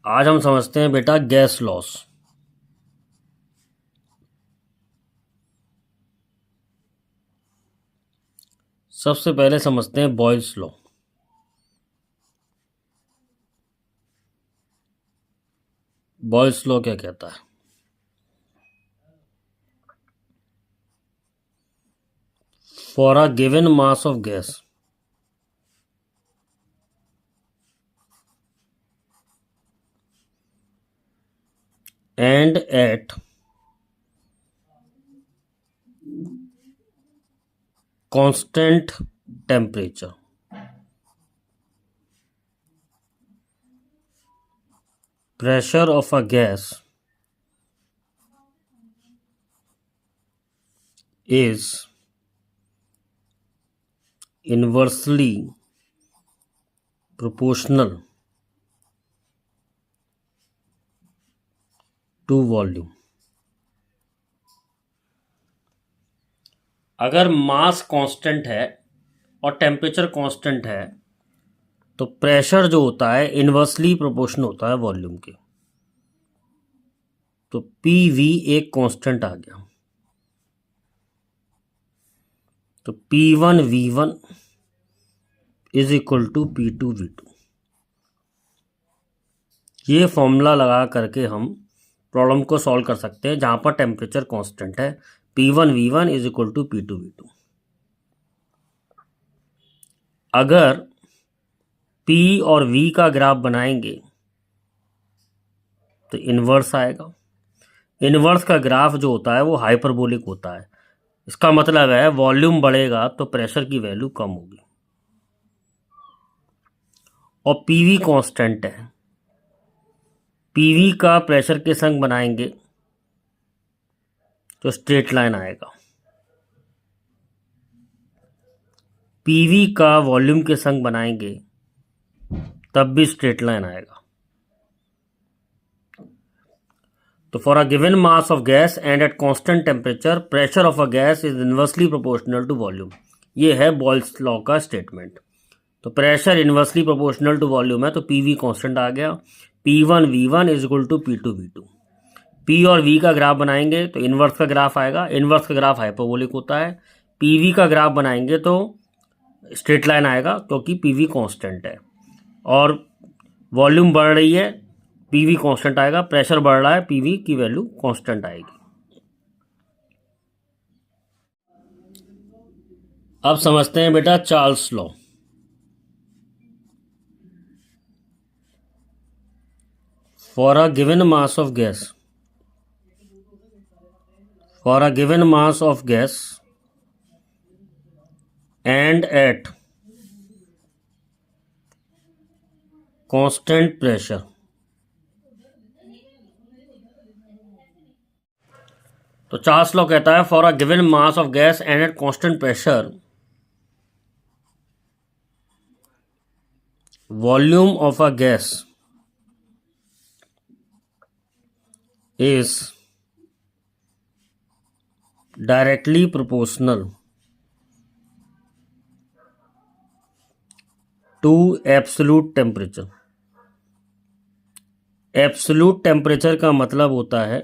आज हम समझते हैं बेटा गैस लॉस। सबसे पहले समझते हैं बॉयल्स लॉ। बॉयल्स लॉ क्या कहता है? For a given mass of gas and at constant temperature, pressure of a gas is inversely proportional to volume। अगर मास कांस्टेंट है और टेम्परेचर कांस्टेंट है तो प्रेशर जो होता है इन्वर्सली प्रोपोर्शनल होता है वॉल्यूम के। तो पी वी एक कांस्टेंट आ गया, तो P1 V1 is equal to P2 V2। ये फॉर्मूला लगा करके हम प्रॉब्लम को सॉल्व कर सकते हैं जहां पर टेम्परेचर कांस्टेंट है। P1 V1 is equal to P2 V2। अगर P और V का ग्राफ बनाएंगे तो इन्वर्स आएगा। इन्वर्स का ग्राफ जो होता है वो हाइपरबोलिक होता है। इसका मतलब है वॉल्यूम बढ़ेगा तो प्रेशर की वैल्यू कम होगी। और पीवी कांस्टेंट है, पीवी का प्रेशर के संग बनाएंगे तो स्ट्रेट लाइन आएगा। पीवी का वॉल्यूम के संग बनाएंगे तब भी स्ट्रेट लाइन आएगा। तो for a given mass of gas and at constant temperature pressure of a gas is inversely proportional to volume. ये है बॉयल्स लॉ का स्टेटमेंट। तो pressure inversely proportional to volume है तो पीवी कांस्टेंट आ गया। P1 V1 is equal to P2 V2। P और V का ग्राफ बनाएंगे तो इन्वर्स का ग्राफ आएगा। इन्वर्स का ग्राफ हाइपरबोलिक होता है। पीवी का ग्राफ बनाएंगे तो स्ट्रेट लाइन आएगा क्योंकि पीवी कांस्टेंट है। और वॉल्यूम बढ़ रही है, पीवी कांस्टेंट आएगा। प्रेशर बढ़ रहा है, पीवी की वैल्यू कांस्टेंट आएगी। अब समझते हैं बेटा Charles law. For a given mass of gas, for a given mass of gas and at constant pressure, तो चार्ल्स लॉ कहता है for a given mass of gas and at constant pressure volume of a gas is directly proportional to absolute temperature। Absolute temperature का मतलब होता है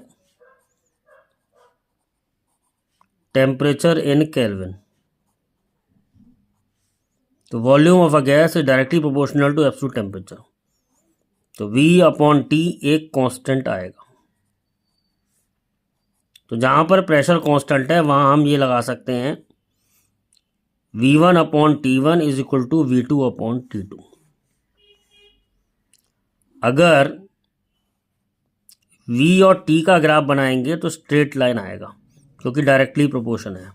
temperature in kelvin. तो volume of a gas is directly proportional to absolute temperature. तो V upon T एक constant आएगा। तो जहां पर प्रेशर कांस्टेंट है वहां हम ये लगा सकते हैं V1 upon T1 is equal to V2 upon T2। अगर V और T का ग्राफ बनाएंगे तो स्ट्रेट लाइन आएगा क्योंकि डायरेक्टली प्रोपोर्शन है।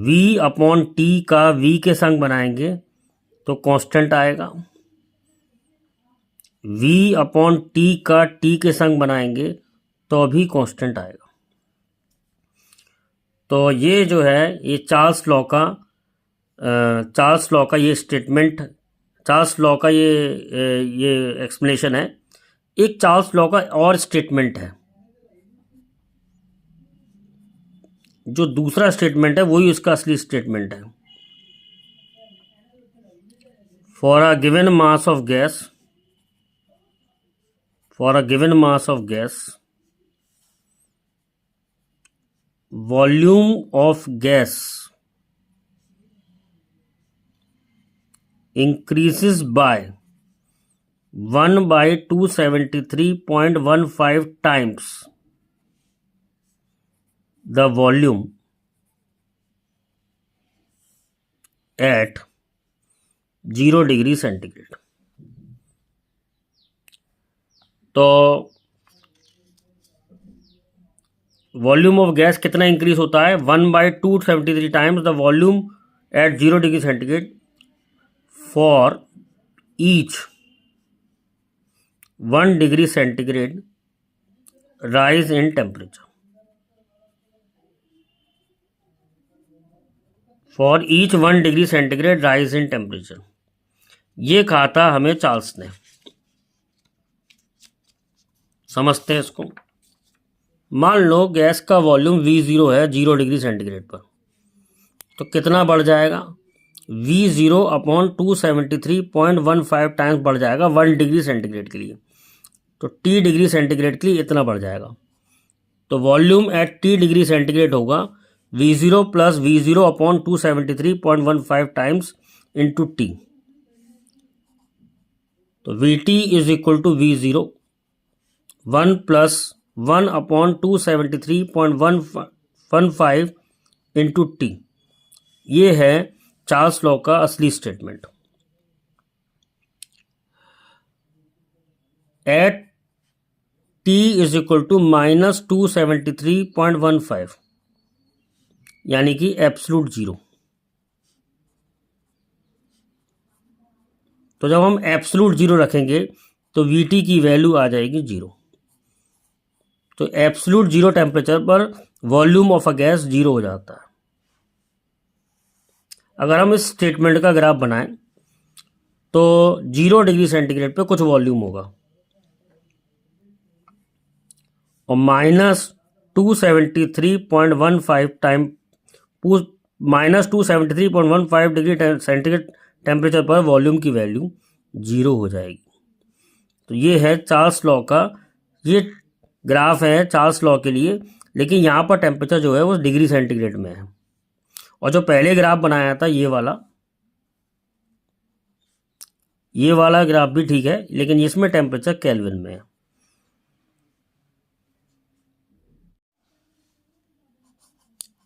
V अपॉन T का V के संग बनाएंगे तो कांस्टेंट आएगा। V अपॉन T का T के संग बनाएंगे तो अभी कांस्टेंट आएगा। तो ये जो है ये चार्ल्स लॉ का ये स्टेटमेंट, चार्ल्स लॉ का ये एक्सप्लेनेशन है। एक चार्ल्स लॉ का और स्टेटमेंट है, जो दूसरा स्टेटमेंट है वही उसका असली स्टेटमेंट है। For a given mass of gas, volume of gas increases by 1 by 273.15 times the volume at 0 degree centigrade. तो वॉल्यूम ऑफ गैस कितना इंक्रीज होता है? 1 by 273 times the volume at 0 degree centigrade for each 1 degree centigrade rise in temperature. For each 1 degree centigrade rise in temperature, ये कहा था हमें Charles ने। समझते हैं इसको। मान लो गैस का वॉल्यूम V0 है 0 डिग्री सेंटीग्रेड पर, तो कितना बढ़ जाएगा? V0 अपॉन 273.15 टाइम्स बढ़ जाएगा 1 डिग्री सेंटीग्रेड के लिए। तो T डिग्री सेंटीग्रेड के लिए इतना बढ़ जाएगा। तो volume at T degree centigrade होगा V0 plus V0 upon 273.15 times into T। तो VT is equal to V0 1 plus 1 upon 273.15 into T। ये है चार्ल्स लॉ का असली statement. At T is equal to minus 273.15 यानी कि एब्सोल्यूट जीरो। तो जब हम एब्सोल्यूट जीरो रखेंगे तो VT की वैल्यू आ जाएगी 0। तो एब्सोल्यूट जीरो टेम्परेचर पर वॉल्यूम ऑफ अ गैस 0 हो जाता है। अगर हम इस स्टेटमेंट का ग्राफ बनाएं तो 0 डिग्री सेंटीग्रेड पे कुछ वॉल्यूम होगा और minus 273.15 time minus 273.15 degree centigrade temperature पर वॉल्यूम की वैल्यू 0 हो जाएगी। तो ये है चार्ल्स लॉ का, ये ग्राफ है चार्ल्स लॉ के लिए, लेकिन यहाँ पर टेम्परेचर जो है वो डिग्री सेंटीग्रेड में है। और जो पहले ग्राफ बनाया था ये वाला ग्राफ भी ठीक है, लेकिन इसमें टेम्परेचर केल्विन में है।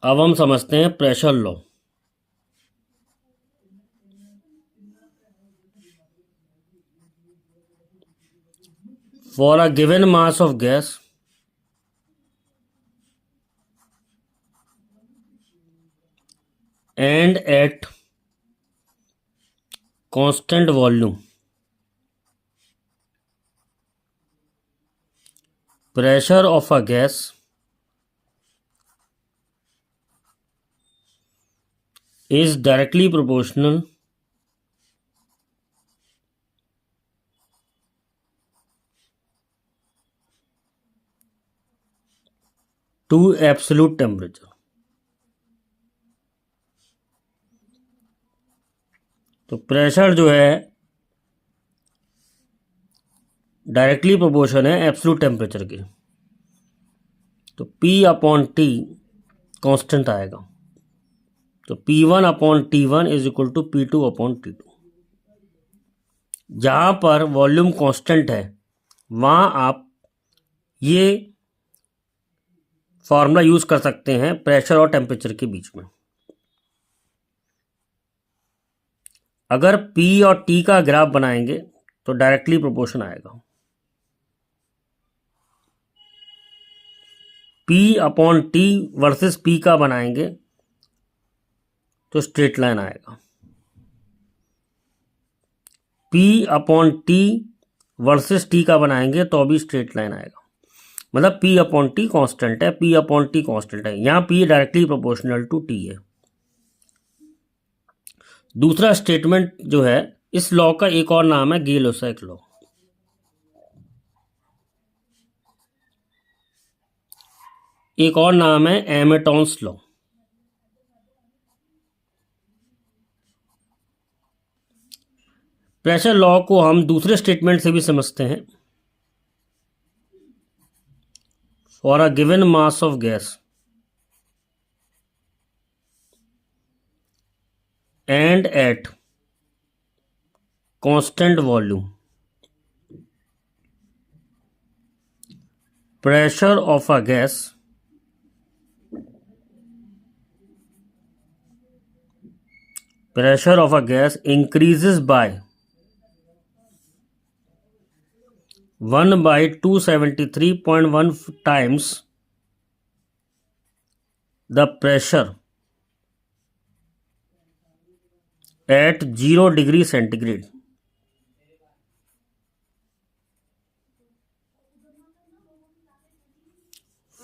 अब हम समझते हैं pressure law. For a given mass of gas and at constant volume, pressure of a gas is directly proportional to absolute temperature। तो प्रेशर जो है डायरेक्टली प्रोपोर्शन है एब्सोल्यूट टेम्परेचर के। तो P अपॉन T कांस्टेंट आएगा। तो P1 upon T1 is equal to P2 upon T2। जहां पर वॉल्यूम कांस्टेंट है वहां आप ये फॉर्मूला यूज कर सकते हैं प्रेशर और टेम्परेचर के बीच में। अगर P और T का ग्राफ बनाएंगे तो डायरेक्टली प्रोपोर्शन आएगा। P upon T versus P का बनाएंगे तो स्ट्रेट लाइन आएगा। P upon T versus T का बनाएंगे तो भी स्ट्रेट लाइन आएगा। मतलब P अपॉन T कांस्टेंट है, P अपॉन T कांस्टेंट है। यहाँ P directly proportional to T है। दूसरा स्टेटमेंट जो है, इस लॉ का एक और नाम है गे-लुसाक लॉ। एक और नाम है एमेटॉन्स लॉ। प्रेशर लॉ को हम दूसरे स्टेटमेंट से भी समझते हैं। For a given mass of gas and at constant volume, pressure of a gas increases by 1 by 273.1 times the pressure at 0 degree centigrade.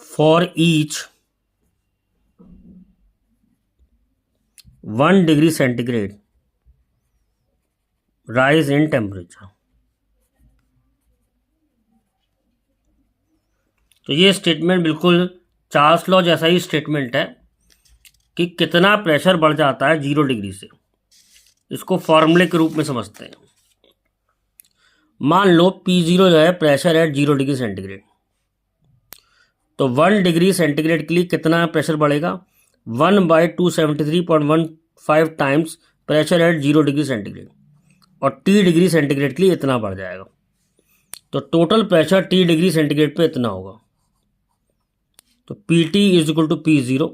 For each 1 degree centigrade rise in temperature. तो ये statement बिल्कुल Charles law जैसा ही statement है कि कितना pressure बढ़ जाता है 0 डिग्री से। इसको फॉर्मूले के रूप में समझते हैं। मान लो P0 जो है प्रेशर एट 0 डिग्री सेंटीग्रेड, तो 1 डिग्री सेंटीग्रेड के लिए कितना प्रेशर बढ़ेगा? 1 by 273.15 times pressure at 0 degree centigrade, और T डिग्री सेंटीग्रेड के लिए इतना बढ़ जाएगा। तो total pressure T degree centigrade पे इतना होगा। तो PT is equal to P0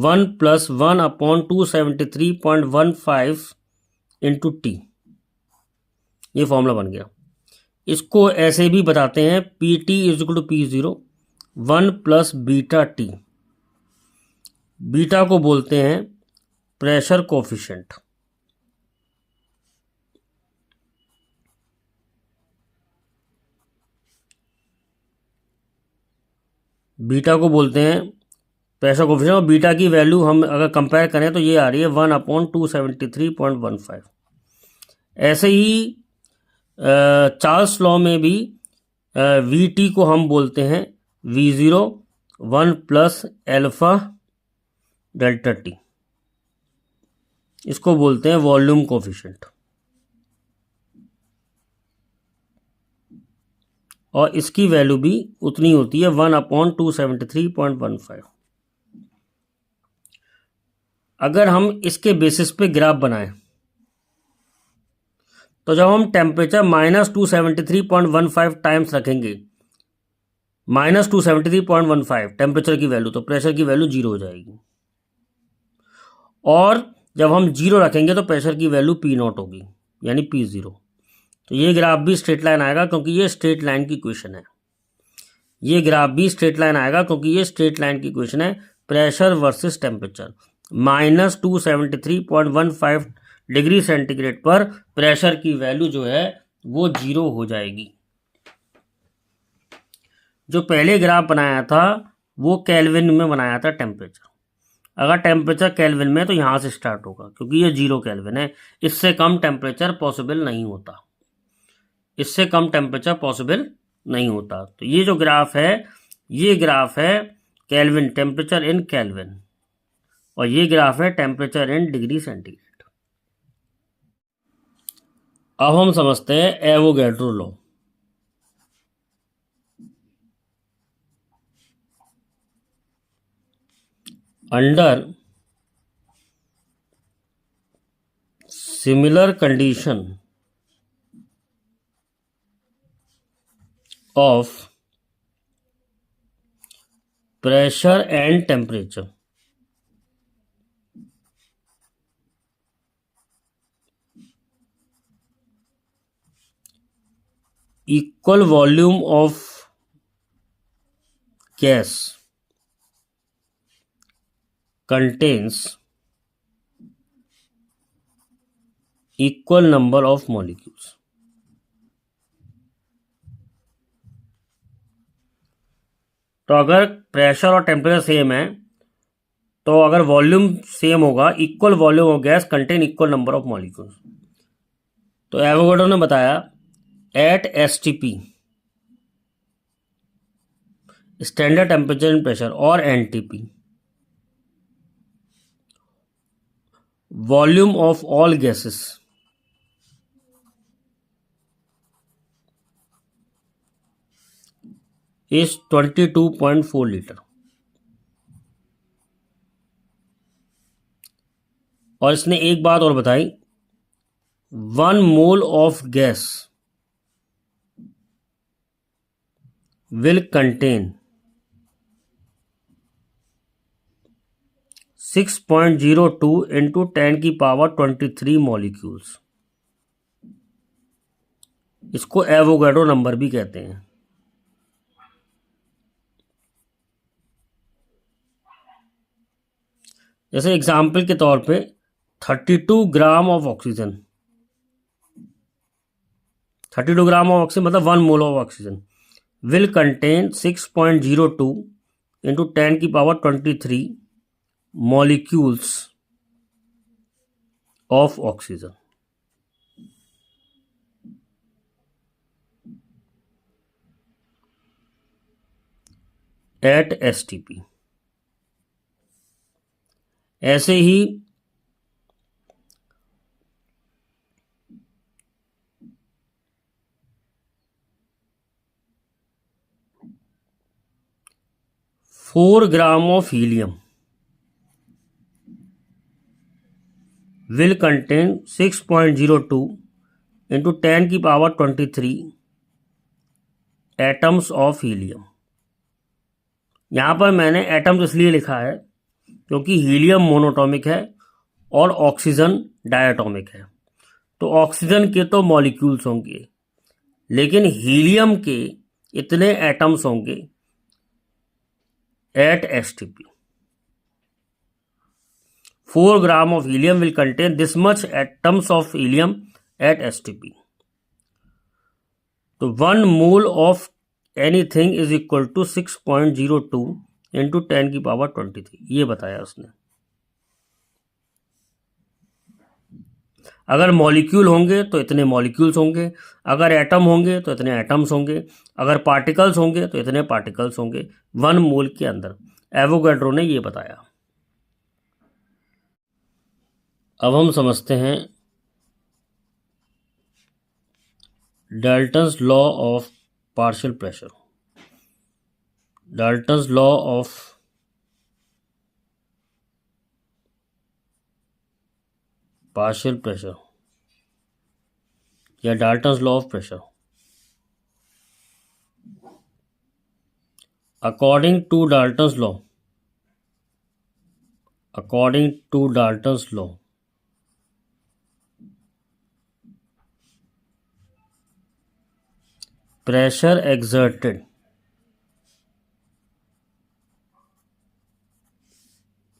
1 plus 1 upon 273.15 into T। ये फॉर्मूला बन गया। इसको ऐसे भी बताते हैं PT is equal to P0 1 plus beta T। Beta को बोलते हैं प्रेशर कोफिशिएंट। बीटा को बोलते हैं प्रेशर कोफिशिएंट, और बीटा की वैल्यू हम अगर कंपेयर करें तो ये आ रही है 1 अपॉन 273.15। ऐसे ही चार्ल्स लॉ में भी VT को हम बोलते हैं V0 1 plus alpha delta T। इसको बोलते हैं वॉल्यूम कोफिशिएंट, और इसकी वैल्यू भी उतनी होती है 1 अपॉन 273.15। अगर हम इसके बेसिस पे ग्राफ बनाएं तो जब हम टेम्परेचर -273.15 टाइम्स रखेंगे, -273.15 टेम्परेचर की वैल्यू, तो प्रेशर की वैल्यू 0 हो जाएगी। और जब हम 0 रखेंगे तो प्रेशर की वैल्यू P0 होगी, यानी P0। तो ये ग्राफ भी स्ट्रेट लाइन आएगा क्योंकि ये स्ट्रेट लाइन की इक्वेशन है। ये ग्राफ भी स्ट्रेट लाइन आएगा क्योंकि ये स्ट्रेट लाइन की इक्वेशन है। Pressure versus temperature, -273.15 degree centigrade पर प्रेशर की वैल्यू जो है वो 0 हो जाएगी। जो पहले ग्राफ बनाया था वो केल्विन में बनाया था टेम्परेचर। अगर टेम्परेचर केल्विन में तो यहाँ से स्टार्ट होगा क्योंकि ये 0 केल्विन है। इससे कम टेम्परेचर पॉसिबल नहीं होता, इससे कम टेम्परेचर पॉसिबल नहीं होता। तो ये जो ग्राफ है, ये ग्राफ है केल्विन, टेम्परेचर इन केल्विन, और ये ग्राफ है टेम्परेचर इन डिग्री सेंटीग्रेड। अब हम समझते हैं Avogadro law. Under similar condition of pressure and temperature, equal volume of gas contains equal number of molecules। तो अगर प्रेशर और टेम्परेचर सेम है तो अगर वॉल्यूम सेम होगा, equal volume of gas contain equal number of molecules. तो Avogadro ने बताया at STP standard temperature and pressure और NTP volume of all gases is 22.4 litre. और इसने एक बात और बताई, 1 mole of gas will contain 6.02 into 10⁻23 molecules. इसको एवोगाड्रो नंबर भी कहते हैं। जैसे एग्जाम्पल के तौर पे 32 gram of oxygen, 32 gram of oxygen मतलब 1 mole of oxygen will contain 6.02 into 10⁻23 molecules of oxygen. At STP. ऐसे ही four gram of helium will contain 6.02 into 10⁻23 atoms of helium. यहाँ पर मैंने एटम्स इसलिए लिखा है क्योंकि हीलियम मोनोटॉमिक है और ऑक्सीजन डायटोमिक है। तो ऑक्सीजन के तो मॉलिक्यूल्स होंगे, लेकिन हीलियम के इतने एटम्स होंगे at STP. 4 gram of helium will contain this much atoms of helium at STP. तो 1 mole of anything is equal to 6.02 into 10⁻23। ये बताया उसने। अगर मॉलिक्यूल होंगे तो इतने मॉलिक्यूल्स होंगे, अगर एटम होंगे तो इतने एटम्स होंगे, अगर पार्टिकल्स होंगे तो इतने पार्टिकल्स होंगे 1 मोल के अंदर। एवोगाड्रो ने ये बताया। अब हम समझते हैं Dalton's law of partial pressure. Dalton's law of partial pressure या Dalton's law of pressure. According to Dalton's law, according to Dalton's law, pressure exerted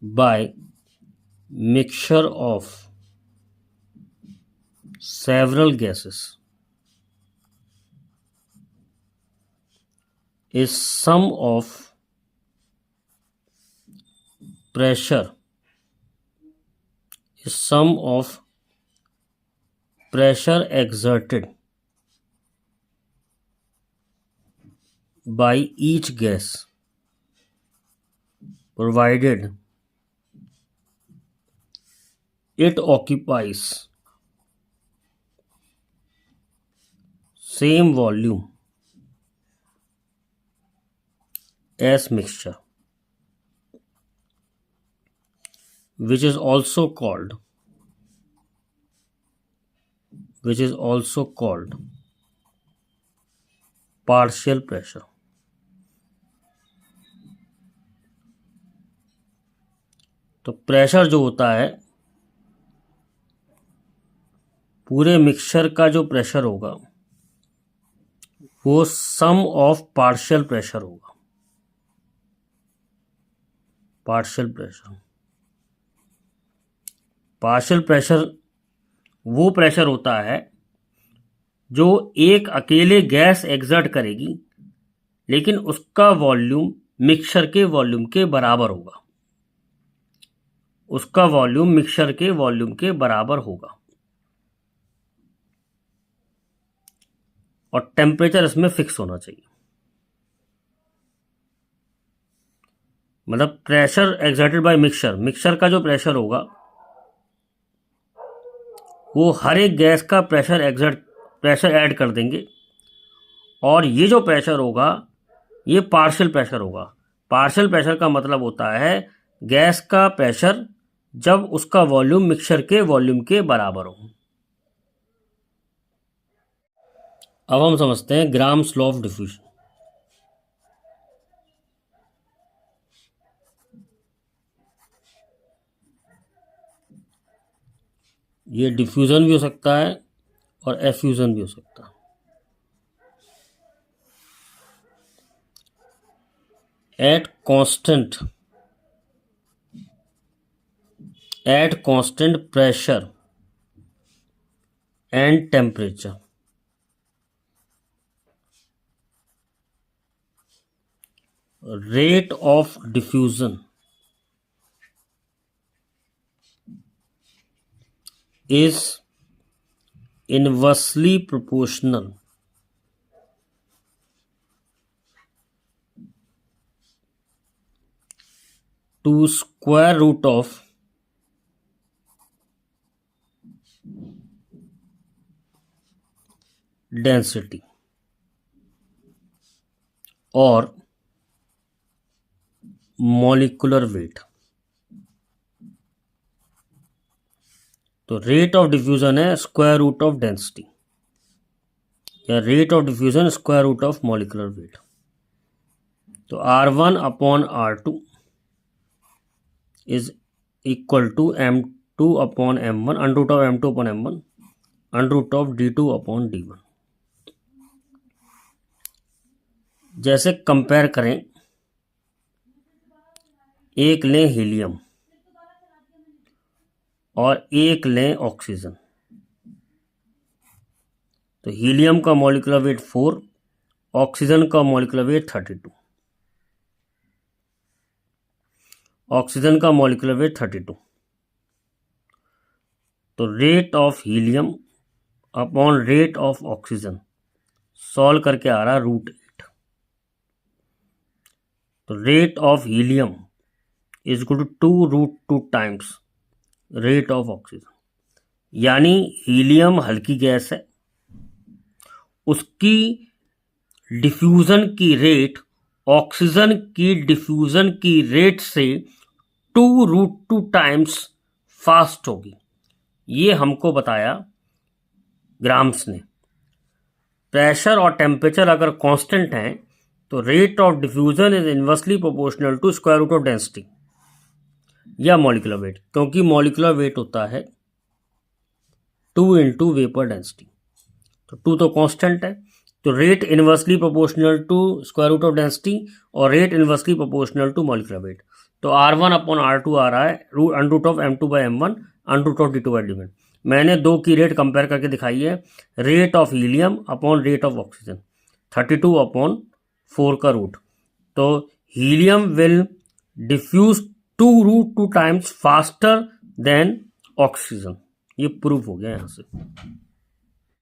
by mixture of several gases is sum of pressure exerted by each gas provided it occupies same volume as mixture, which is also called partial pressure। तो pressure जो होता है, पूरे mixture का जो pressure होगा वो सम of partial pressure होगा। पार्शियल प्रेशर वो प्रेशर होता है जो एक अकेले गैस एग्जर्ट करेगी, लेकिन उसका वॉल्यूम मिक्सचर के वॉल्यूम के बराबर होगा। उसका वॉल्यूम मिक्सचर के वॉल्यूम के बराबर होगा। और टेम्परेचर इसमें फिक्स होना चाहिए। मतलब प्रेशर एक्सर्टेड बाय मिक्सचर का जो प्रेशर होगा वो हर एक गैस का प्रेशर ऐड कर देंगे, और ये जो प्रेशर होगा ये पार्शियल प्रेशर होगा। पार्शियल प्रेशर का मतलब होता है गैस का प्रेशर जब उसका वॉल्यूम मिक्सचर के वॉल्यूम के बराबर हो। अब हम समझते हैं ग्राम्स लॉ ऑफ डिफ्यूजन। ये डिफ्यूजन भी हो सकता है और एफ्यूजन भी हो सकता है। Eight constant pressure and temperature, rate of diffusion is inversely proportional to square root of density और molecular weight। तो रेट ऑफ डिफ्यूजन है स्क्वायर रूट ऑफ डेंसिटी या rate of diffusion square root of molecular weight. तो R1 upon R2 is equal to M2 upon M1 under root of M2 upon M1 under root of D2 upon D1। जैसे compare करें, एक लें helium और एक लें oxygen. तो helium का मॉलिक्यूलर वेट 4, ऑक्सीजन का मॉलिक्यूलर वेट 32। ऑक्सीजन का मॉलिक्यूलर वेट 32। तो rate of helium upon rate of oxygen solve करके आ रहा √8। तो rate of helium is equal to 2√2 times rate of oxygen. यानी हीलियम हल्की गैस है, उसकी डिफ्यूजन की रेट ऑक्सीजन की डिफ्यूजन की रेट से 2√2 टाइम्स फास्ट होगी। ये हमको बताया ग्राम्स ने। प्रेशर और टेम्परेचर अगर कांस्टेंट हैं तो rate of diffusion is inversely proportional to square root of density या मॉलिक्यूलर वेट, क्योंकि मॉलिक्यूलर वेट होता है 2 इंटू वेपर डेंसिटी। तो 2 तो कांस्टेंट है, तो rate inversely proportional to square root of density और rate inversely proportional to molecular weight. तो R1 अपॉन R2 आ रहा है under root of M2 by M1 under root of D2 by D1। मैंने दो की रेट कंपेयर करके दिखाई है। Rate of helium upon rate of oxygen 32 upon 4 का रूट। तो helium will diffuse 2√2 times faster than oxygen. ये प्रूफ हो गया यहाँ से।